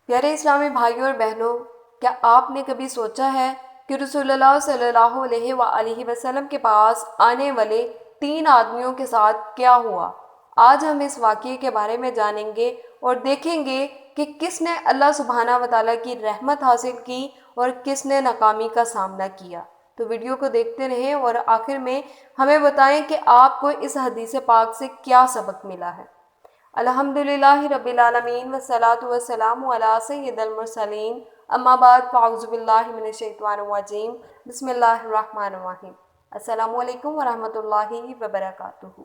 پیارے اسلامی بھائیوں اور بہنوں، کیا آپ نے کبھی سوچا ہے کہ رسول اللہ صلی اللہ علیہ وآلہ وسلم کے پاس آنے والے 3 آدمیوں کے ساتھ کیا ہوا؟ آج ہم اس واقعے کے بارے میں جانیں گے اور دیکھیں گے کہ کس نے اللہ سبحانہ وتعالیٰ کی رحمت حاصل کی اور کس نے ناکامی کا سامنا کیا۔ تو ویڈیو کو دیکھتے رہیں اور آخر میں ہمیں بتائیں کہ آپ کو اس حدیث پاک سے کیا سبق ملا ہے۔ الحمدللہ رب العالمین والصلاة والسلام علی سید المرسلین، اما بعد فاعوذ باللہ من الشیطان الرجیم، بسم اللہ الرحمن الرحیم۔ السلام علیکم ورحمۃ اللہ وبرکاتہ۔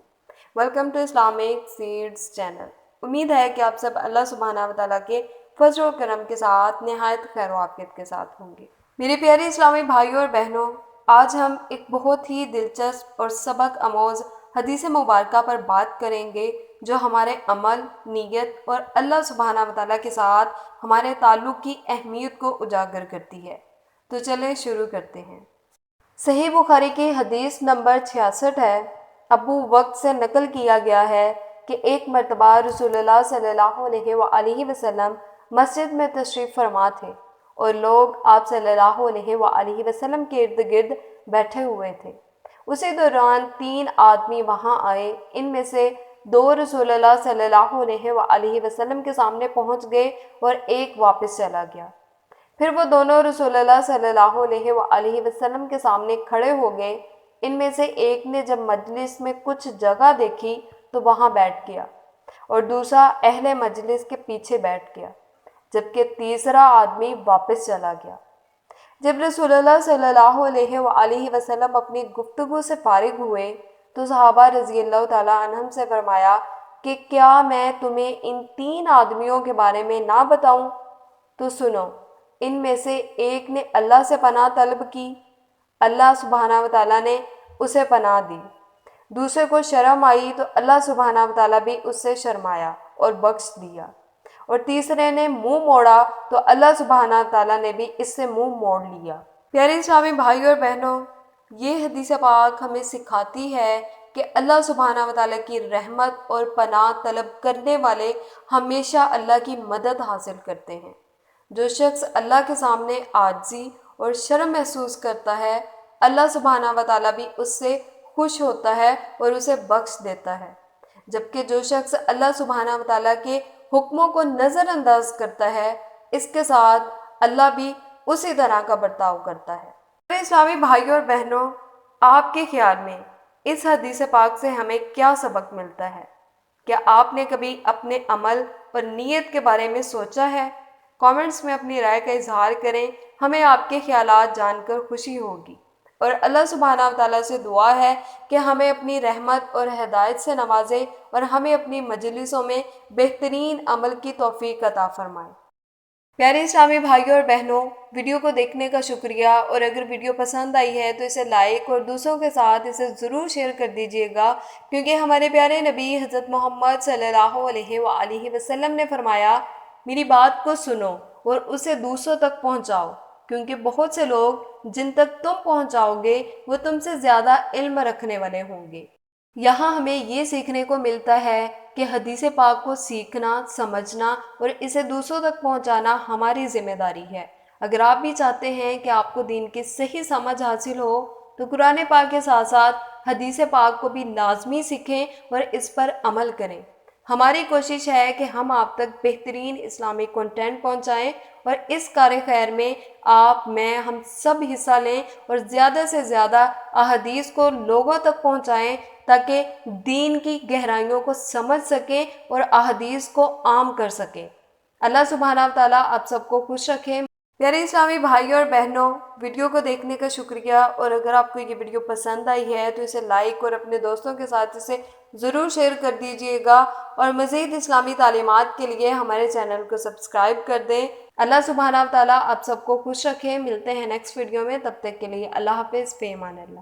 Welcome to Islamic seeds channel. امید ہے کہ آپ سب اللہ سبحانہ وتعالیٰ کے فضل و کرم کے ساتھ نہایت خیر و عافیت کے ساتھ ہوں گے۔ میرے پیارے اسلامی بھائیوں اور بہنوں، آج ہم ایک بہت ہی دلچسپ اور سبق آموز حدیث مبارکہ پر بات کریں گے جو ہمارے عمل، نیت اور اللہ سبحانہ وتعالیٰ کے ساتھ ہمارے تعلق کی اہمیت کو اجاگر کرتی ہے۔ تو چلیں شروع کرتے ہیں۔ صحیح بخاری کی حدیث نمبر 66 ہے۔ ابو وقت سے نقل کیا گیا ہے کہ ایک مرتبہ رسول اللہ صلی اللہ علیہ وآلہ وسلم مسجد میں تشریف فرما تھے اور لوگ آپ صلی اللہ علیہ وآلہ وسلم کے ارد گرد بیٹھے ہوئے تھے۔ اسی دوران 3 آدمی وہاں آئے، ان میں سے 2 رسول اللہ صلی اللہ علیہ وآلہ وسلم کے سامنے پہنچ گئے اور ایک واپس چلا گیا۔ پھر وہ دونوں رسول اللہ صلی اللہ علیہ وآلہ وسلم کے سامنے کھڑے ہو گئے۔ ان میں سے ایک نے جب مجلس میں کچھ جگہ دیکھی تو وہاں بیٹھ گیا اور دوسرا اہل مجلس کے پیچھے بیٹھ گیا، جبکہ تیسرا آدمی واپس چلا گیا۔ جب رسول اللہ صلی اللہ علیہ وآلہ وسلم اپنی گفتگو سے فارغ ہوئے تو صحابہ رضی اللہ تعالیٰ عنہم سے فرمایا کہ کیا میں تمہیں ان 3 آدمیوں کے بارے میں نہ بتاؤں؟ تو سنو، ان میں سے ایک نے اللہ سے پناہ طلب کی، اللہ سبحانہ وتعالیٰ نے اسے پناہ دی۔ دوسرے کو شرم آئی تو اللہ سبحانہ وتعالیٰ بھی اس سے شرمایا اور بخش دیا، اور تیسرے نے منہ موڑا تو اللہ سبحانہ وتعالیٰ نے بھی اس سے منہ موڑ لیا۔ پیارے اسلامی بھائیوں اور بہنوں، یہ حدیث پاک ہمیں سکھاتی ہے کہ اللہ سبحانہ وتعالیٰ کی رحمت اور پناہ طلب کرنے والے ہمیشہ اللہ کی مدد حاصل کرتے ہیں۔ جو شخص اللہ کے سامنے عاجزی اور شرم محسوس کرتا ہے، اللہ سبحانہ وتعالیٰ بھی اس سے خوش ہوتا ہے اور اسے بخش دیتا ہے، جبکہ جو شخص اللہ سبحانہ وتعالیٰ کے حکموں کو نظر انداز کرتا ہے، اس کے ساتھ اللہ بھی اسی طرح کا برتاؤ کرتا ہے۔ میرے اسلامی بھائیوں اور بہنوں، آپ کے خیال میں اس حدیث پاک سے ہمیں کیا سبق ملتا ہے؟ کیا آپ نے کبھی اپنے عمل اور نیت کے بارے میں سوچا ہے؟ کامنٹس میں اپنی رائے کا اظہار کریں، ہمیں آپ کے خیالات جان کر خوشی ہوگی، اور اللہ سبحانہ وتعالیٰ سے دعا ہے کہ ہمیں اپنی رحمت اور ہدایت سے نوازے اور ہمیں اپنی مجلسوں میں بہترین عمل کی توفیق عطا فرمائے۔ پیارے اسلامی بھائیوں اور بہنوں، ویڈیو کو دیکھنے کا شکریہ، اور اگر ویڈیو پسند آئی ہے تو اسے لائک اور دوسروں کے ساتھ اسے ضرور شیئر کر دیجیے گا، کیونکہ ہمارے پیارے نبی حضرت محمد صلی اللہ علیہ وآلہ وسلم نے فرمایا، میری بات کو سنو اور اسے دوسروں تک پہنچاؤ، کیونکہ بہت سے لوگ جن تک تم پہنچاؤ گے وہ تم سے زیادہ علم رکھنے والے ہوں گے۔ یہاں ہمیں یہ سیکھنے کو ملتا ہے کہ حدیث پاک کو سیکھنا، سمجھنا اور اسے دوسروں تک پہنچانا ہماری ذمہ داری ہے۔ اگر آپ بھی چاہتے ہیں کہ آپ کو دین کی صحیح سمجھ حاصل ہو تو قرآن پاک کے ساتھ ساتھ حدیث پاک کو بھی لازمی سیکھیں اور اس پر عمل کریں۔ ہماری کوشش ہے کہ ہم آپ تک بہترین اسلامی کنٹینٹ پہنچائیں، اور اس کار خیر میں آپ، میں، ہم سب حصہ لیں اور زیادہ سے زیادہ احادیث کو لوگوں تک پہنچائیں تاکہ دین کی گہرائیوں کو سمجھ سکیں اور احادیث کو عام کر سکیں۔ اللہ سبحانہ وتعالیٰ آپ سب کو خوش رکھیں۔ پیارے اسلامی بھائیوں اور بہنوں، ویڈیو کو دیکھنے کا شکریہ، اور اگر آپ کو یہ ویڈیو پسند آئی ہے تو اسے لائک اور اپنے دوستوں کے ساتھ اسے ضرور شیئر کر دیجیے گا، اور مزید اسلامی تعلیمات کے لیے ہمارے چینل کو سبسکرائب کر دیں۔ اللہ سبحانہ وتعالیٰ آپ سب کو خوش رکھیں۔ ملتے ہیں نیکسٹ ویڈیو میں، تب تک کے لیے اللہ حافظ، فی امان اللہ۔